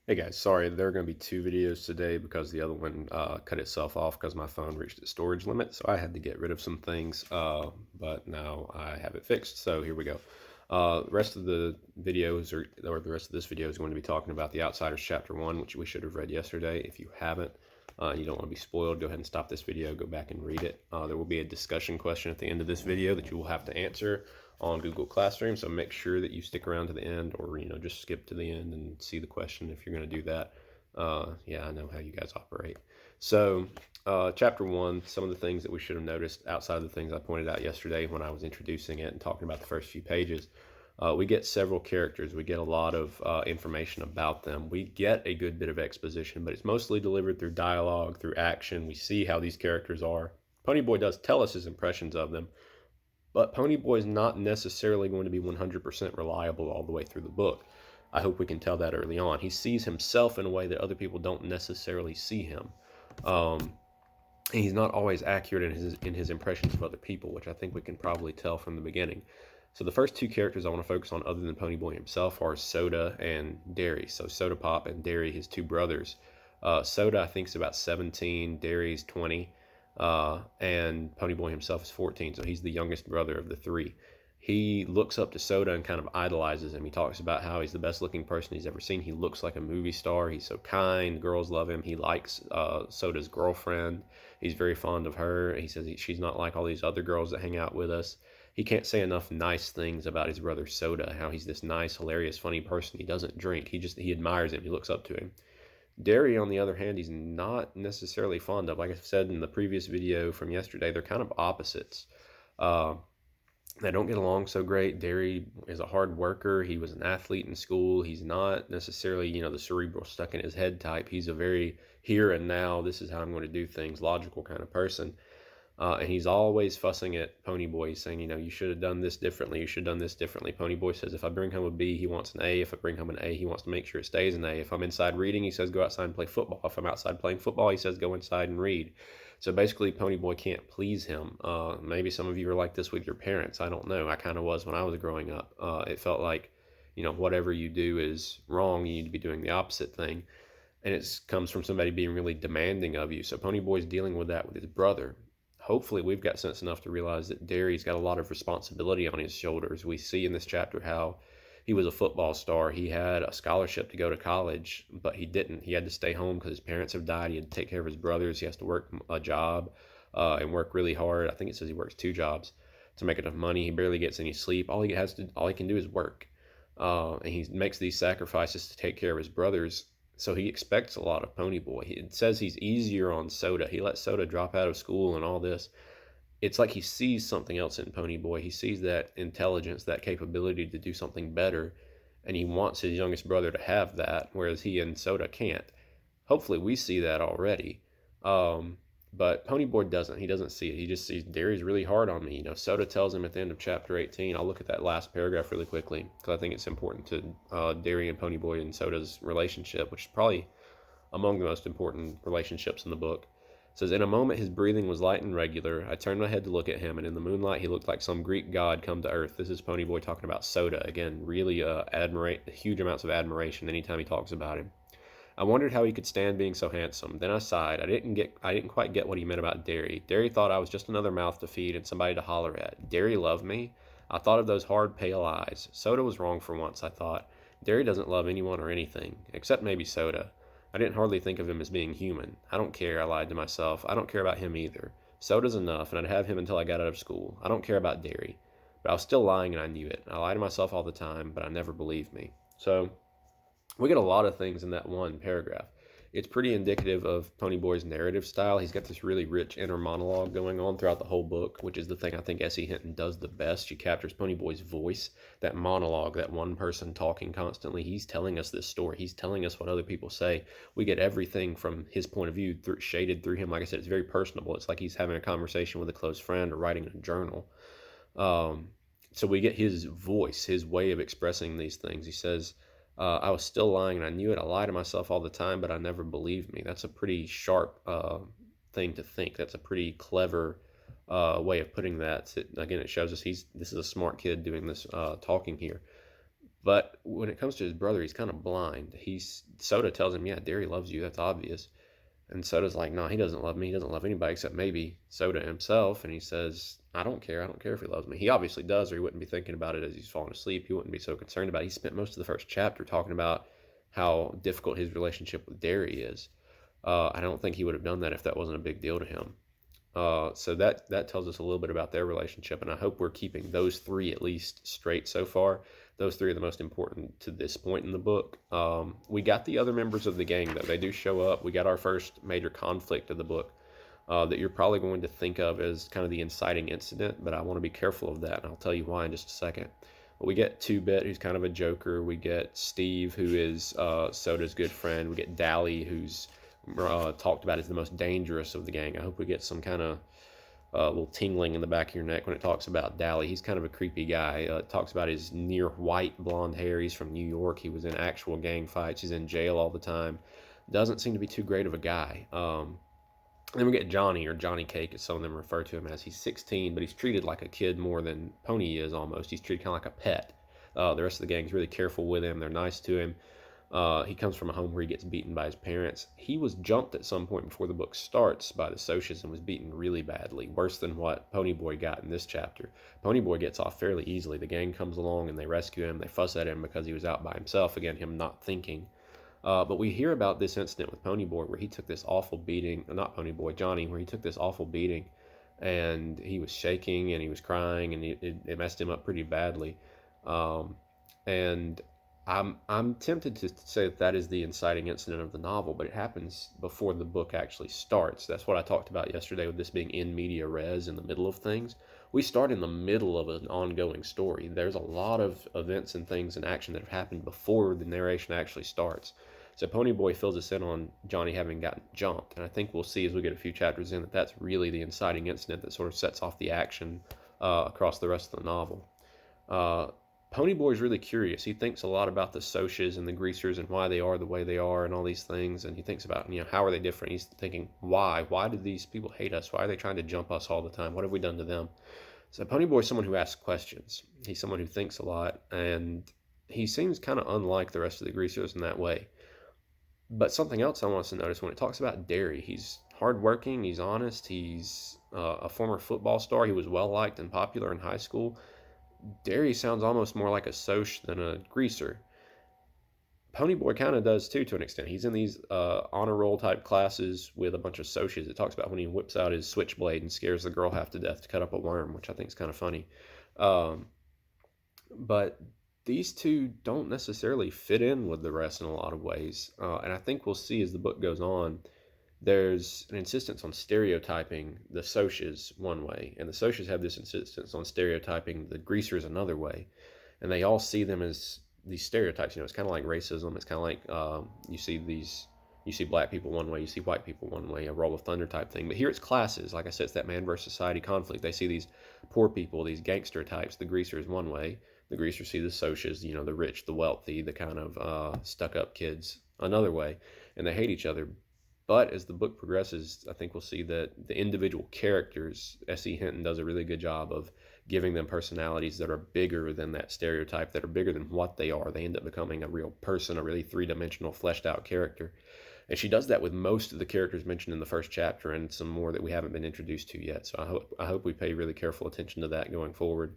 Hey guys, sorry, there are going to be two videos today because the other one cut itself off because my phone reached its storage limit. So I had to get rid of some things, but now I have it fixed. So here we go. The rest of the videos, or the rest of this video, is going to be talking about The Outsiders Chapter 1, which we should have read yesterday. If you haven't, you don't want to be spoiled, go ahead and stop this video, go back and read it. There will be a discussion question at the end of this video that you will have to answer on Google Classroom. So make sure that you stick around to the end, or just skip to the end and see the question if you're going to do that. Yeah, I know how you guys operate. So chapter 1, some of the things that we should have noticed outside of the things I pointed out yesterday when I was introducing it and talking about the first few pages. We get several characters. We get a lot of information about them. We get a good bit of exposition, but it's mostly delivered through dialogue, through action. We see how these characters are. Ponyboy does tell us his impressions of them, but Ponyboy is not necessarily going to be 100% reliable all the way through the book. I hope we can tell that early on. He sees himself in a way that other people don't necessarily see him. Um, he's not always accurate in his impressions of other people, which I think we can probably tell from the beginning. So the first two characters I want to focus on, other than Ponyboy himself, are Soda and Derry. So Soda Pop and Derry, his two brothers. Soda, I think, is about 17. Derry's 20. And Ponyboy himself is 14, so he's the youngest brother of the three. He looks up to Soda and kind of idolizes him. He talks about how he's the best looking person he's ever seen. He looks like a movie star. He's so kind. Girls love him. He likes Soda's girlfriend. He's very fond of her. He says she's not like all these other girls that hang out with us. He can't say enough nice things about his brother Soda, how he's this nice, hilarious, funny person. He doesn't drink. He admires him. He looks up to him. Derry, on the other hand, he's not necessarily fond of. Like I said in the previous video from yesterday, they're kind of opposites. Uh, they don't get along so great. Derry is a hard worker. He was an athlete in school. He's not necessarily, the cerebral stuck in his head type. He's a very here and now, this is how I'm going to do things, logical kind of person. And he's always fussing at Ponyboy, saying, you should have done this differently. You should have done this differently. Ponyboy says if I bring home a B, he wants an A. If I bring home an A, he wants to make sure it stays an A. If I'm inside reading, he says go outside and play football. If I'm outside playing football, he says go inside and read. So basically, Ponyboy can't please him. Maybe some of you are like this with your parents. I don't know. I kind of was when I was growing up. It felt like, whatever you do is wrong. You need to be doing the opposite thing. And it comes from somebody being really demanding of you. So Ponyboy's dealing with that with his brother. Hopefully we've got sense enough to realize that Derry's got a lot of responsibility on his shoulders. We see in this chapter how he was a football star. He had a scholarship to go to college, but he didn't. He had to stay home because his parents have died. He had to take care of his brothers. He has to work a job and work really hard. I think it says he works two jobs to make enough money. He barely gets any sleep. All he can do is work. And he makes these sacrifices to take care of his brothers, so he expects a lot of Ponyboy. It says he's easier on Soda. He lets Soda drop out of school and all this. It's like he sees something else in Ponyboy. He sees that intelligence, that capability to do something better, and he wants his youngest brother to have that, whereas he and Soda can't. Hopefully we see that already. But Ponyboy doesn't. He doesn't see it. He just sees Derry's really hard on me. Soda tells him at the end of chapter 18. I'll look at that last paragraph really quickly because I think it's important to Derry and Ponyboy and Soda's relationship, which is probably among the most important relationships in the book. It says, in a moment his breathing was light and regular. I turned my head to look at him, and in the moonlight he looked like some Greek god come to earth. This is Ponyboy talking about Soda. Again, really huge amounts of admiration anytime he talks about him. I wondered how he could stand being so handsome. Then I sighed. I didn't quite get what he meant about Derry. Derry thought I was just another mouth to feed and somebody to holler at. Derry loved me. I thought of those hard, pale eyes. Soda was wrong for once, I thought. Derry doesn't love anyone or anything, except maybe Soda. I didn't hardly think of him as being human. I don't care, I lied to myself. I don't care about him either. Soda's enough, and I'd have him until I got out of school. I don't care about Derry. But I was still lying, and I knew it. I lie to myself all the time, but I never believed me. So we get a lot of things in that one paragraph. It's pretty indicative of Ponyboy's narrative style. He's got this really rich inner monologue going on throughout the whole book, which is the thing I think S.E. Hinton does the best. She captures Ponyboy's voice, that monologue, that one person talking constantly. He's telling us this story. He's telling us what other people say. We get everything from his point of view shaded through him. Like I said, it's very personable. It's like he's having a conversation with a close friend or writing a journal. So we get his voice, his way of expressing these things. He says, I was still lying and I knew it. I lie to myself all the time, but I never believed me. That's a pretty sharp thing to think. That's a pretty clever way of putting that. Again, it shows us this is a smart kid doing this talking here. But when it comes to his brother, he's kind of blind. Soda tells him, "Yeah, Derry loves you. That's obvious." And Soda's like, "No, he doesn't love me. He doesn't love anybody except maybe Soda himself." And he says, "I don't care. I don't care if he loves me." He obviously does, or he wouldn't be thinking about it as he's falling asleep. He wouldn't be so concerned about it. He spent most of the first chapter talking about how difficult his relationship with Derry is. I don't think he would have done that if that wasn't a big deal to him. So that tells us a little bit about their relationship, and I hope we're keeping those three at least straight so far. Those three are the most important to this point in the book. We got the other members of the gang, though. They do show up. We got our first major conflict of the book that you're probably going to think of as kind of the inciting incident, but I want to be careful of that, and I'll tell you why in just a second. But we get Two Bit, who's kind of a joker. We get Steve, who is Soda's good friend. We get Dally, who's talked about as the most dangerous of the gang. I hope we get some kind of little tingling in the back of your neck when it talks about Dally. He's kind of a creepy guy. It talks about his near white blonde hair. He's from New York. He was in actual gang fights. He's in jail all the time. Doesn't seem to be too great of a guy. Then we get Johnny, or Johnny Cake, as some of them refer to him as. He's 16, but he's treated like a kid more than Pony is almost. He's treated kind of like a pet. The rest of the gang's really careful with him. They're nice to him. He comes from a home where he gets beaten by his parents. He was jumped at some point before the book starts by the Socias and was beaten really badly, worse than what Ponyboy got in this chapter. Ponyboy gets off fairly easily. The gang comes along and they rescue him. They fuss at him because he was out by himself. Again, him not thinking. But we hear about this incident with Ponyboy where he took this awful beating. Not Ponyboy, Johnny, where he took this awful beating and he was shaking and he was crying and it messed him up pretty badly. And I'm tempted to say that is the inciting incident of the novel, but it happens before the book actually starts. That's what I talked about yesterday with this being in media res, in the middle of things. We start in the middle of an ongoing story. There's a lot of events and things and action that have happened before the narration actually starts. So Ponyboy fills us in on Johnny having gotten jumped, and I think we'll see as we get a few chapters in that that's really the inciting incident that sort of sets off the action across the rest of the novel. Ponyboy is really curious. He thinks a lot about the Socias and the Greasers and why they are the way they are and all these things. And he thinks about, how are they different? He's thinking, why? Why do these people hate us? Why are they trying to jump us all the time? What have we done to them? So Ponyboy is someone who asks questions. He's someone who thinks a lot. And he seems kind of unlike the rest of the Greasers in that way. But something else I want us to notice when it talks about Derry, he's hardworking, he's honest, he's a former football star. He was well liked and popular in high school. Derry sounds almost more like a Soch than a Greaser. Ponyboy kind of does too, to an extent. He's in these honor roll type classes with a bunch of Socias. It talks about when he whips out his switchblade and scares the girl half to death to cut up a worm, which I think is kind of funny. But these two don't necessarily fit in with the rest in a lot of ways. And I think we'll see as the book goes on, there's an insistence on stereotyping the Socias one way, and the Socias have this insistence on stereotyping the Greasers another way, and they all see them as these stereotypes. It's kind of like racism. It's kind of like you see black people one way, you see white people one way, a Roll of Thunder type thing. But here it's classes. Like I said, it's that man versus society conflict. They see these poor people, these gangster types, the Greasers one way. The Greasers see the Socias, the rich, the wealthy, the kind of stuck-up kids another way, and they hate each other. But as the book progresses, I think we'll see that the individual characters, S.E. Hinton does a really good job of giving them personalities that are bigger than that stereotype, that are bigger than what they are. They end up becoming a real person, a really three-dimensional, fleshed-out character. And she does that with most of the characters mentioned in the first chapter and some more that we haven't been introduced to yet. So I hope we pay really careful attention to that going forward.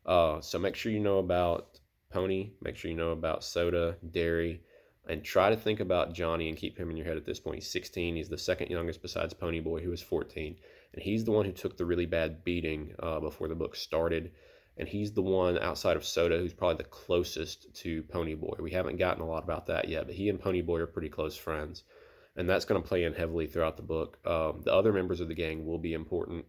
So make sure you know about Pony, make sure you know about Soda, Derry, and try to think about Johnny and keep him in your head at this point. He's 16. He's the second youngest besides Ponyboy, who was 14. And he's the one who took the really bad beating before the book started. And he's the one outside of Soda who's probably the closest to Ponyboy. We haven't gotten a lot about that yet, but he and Ponyboy are pretty close friends. And that's going to play in heavily throughout the book. The other members of the gang will be important,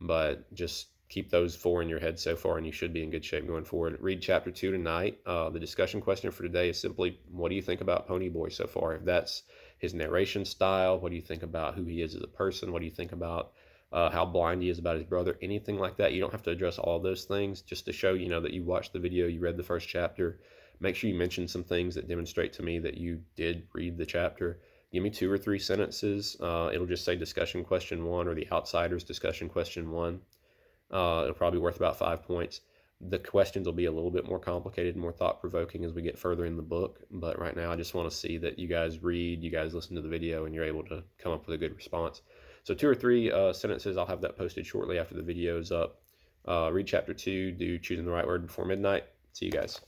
but just keep those four in your head so far, and you should be in good shape going forward. Read chapter 2 tonight. The discussion question for today is simply, what do you think about Ponyboy so far? If that's his narration style, what do you think about who he is as a person? What do you think about how blind he is about his brother? Anything like that. You don't have to address all those things, just to show, that you watched the video, you read the first chapter. Make sure you mention some things that demonstrate to me that you did read the chapter. Give me 2 or 3 sentences. It'll just say discussion question 1 or the Outsiders discussion question 1. It'll probably be worth about 5 points. The questions will be a little bit more complicated, more thought-provoking as we get further in the book. But right now, I just want to see that you guys read, you guys listen to the video, and you're able to come up with a good response. So 2 or 3 sentences, I'll have that posted shortly after the video is up. Read chapter 2, do Choosing the Right Word Before Midnight. See you guys.